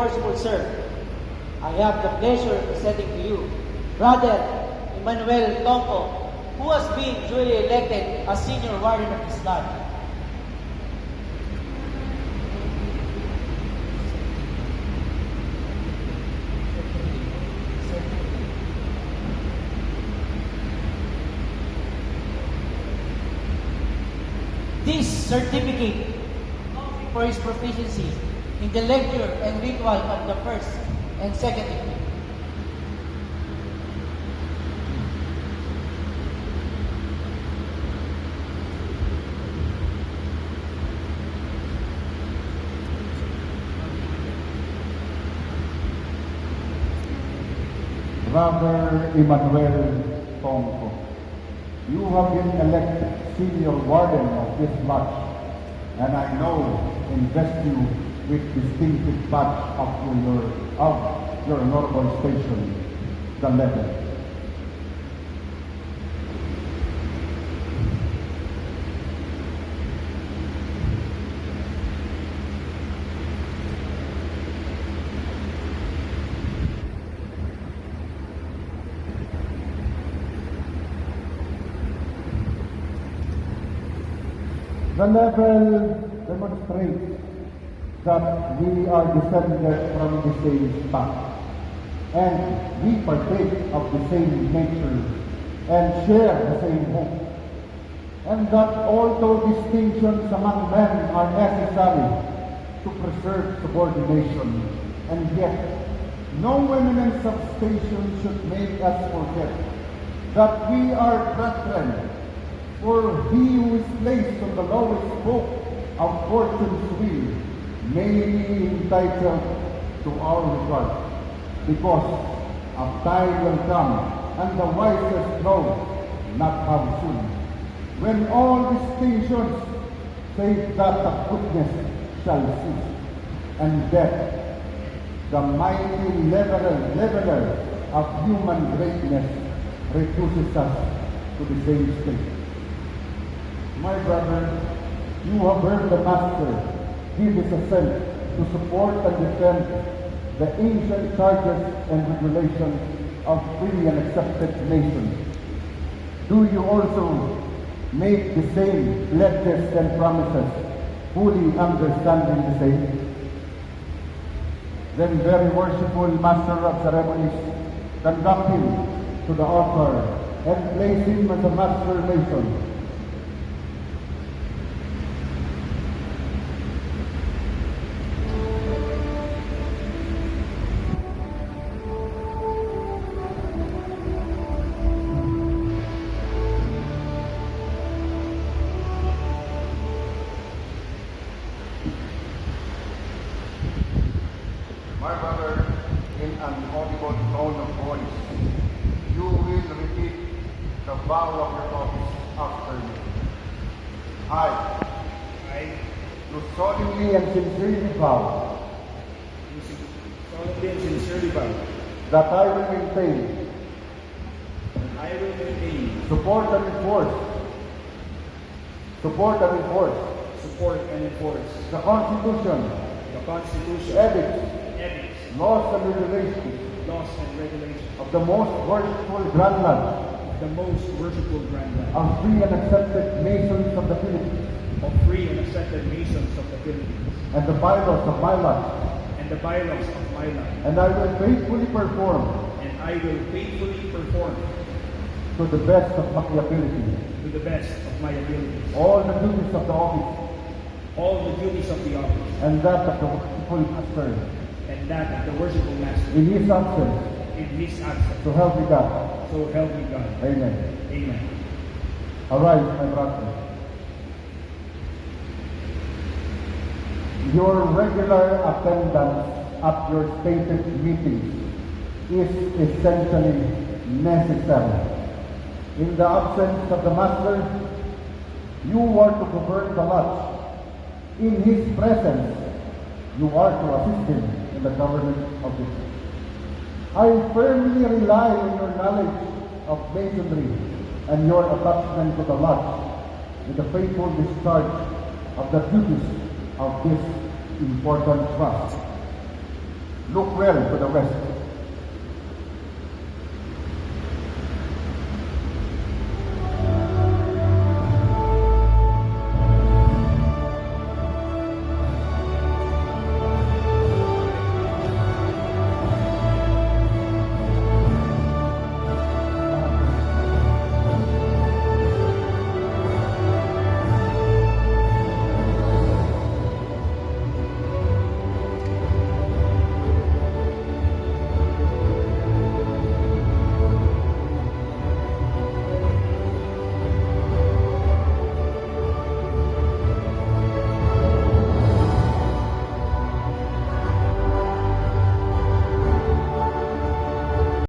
worshipful sir, I have the pleasure of presenting to you Brother Emmanuel Tongko, who has been duly elected as senior warden of this lodge. This certificate for his proficiency in the lecture and ritual of the first and second degree. Brother Emmanuel Tongko, you have been elected senior warden of this lodge, and I now invest you with distinctive badge of your honorable station, the letter. The level demonstrates that we are descended from the same stock, and we partake of the same nature and share the same hope, and that although distinctions among men are necessary to preserve subordination, and yet no eminence of station should make us forget that we are brethren. For he who is placed on the lowest spoke of fortune's wheel may be entitled to our regard, because a time will come, and the wisest know not how soon, when all distinctions save that of goodness shall cease, and death, the mighty leveler of human greatness, reduces us to the same state. My brother, you have heard the Master give his assent to support and defend the ancient charges and regulations of free and accepted nations. Do you also make the same pledges and promises, fully understanding the same? Then, very worshipful Master of Ceremonies, conduct him to the altar and place him as a Master Mason. My brother, in an audible tone of voice, you will repeat the vow of your office after me. I Do solemnly and sincerely vow that I will maintain, support and enforce the Constitution, edicts, laws and regulations of the most worshipful Grand Lodge of free and accepted Masons of the Philippines, and the bylaws of my lodge, and I will faithfully perform to the best of my ability all the duties of the office, and that of the worshipful master in his absence. So help me God. Amen. Arise, my brother. Your regular attendance at your stated meetings is essentially necessary. In the absence of the Master, you are to govern the lodge. In his presence, you are to assist him in the government of it. I firmly rely on your knowledge of Masonry and your attachment to the lodge with the faithful discharge of the duties of this important trust. Look well to the west.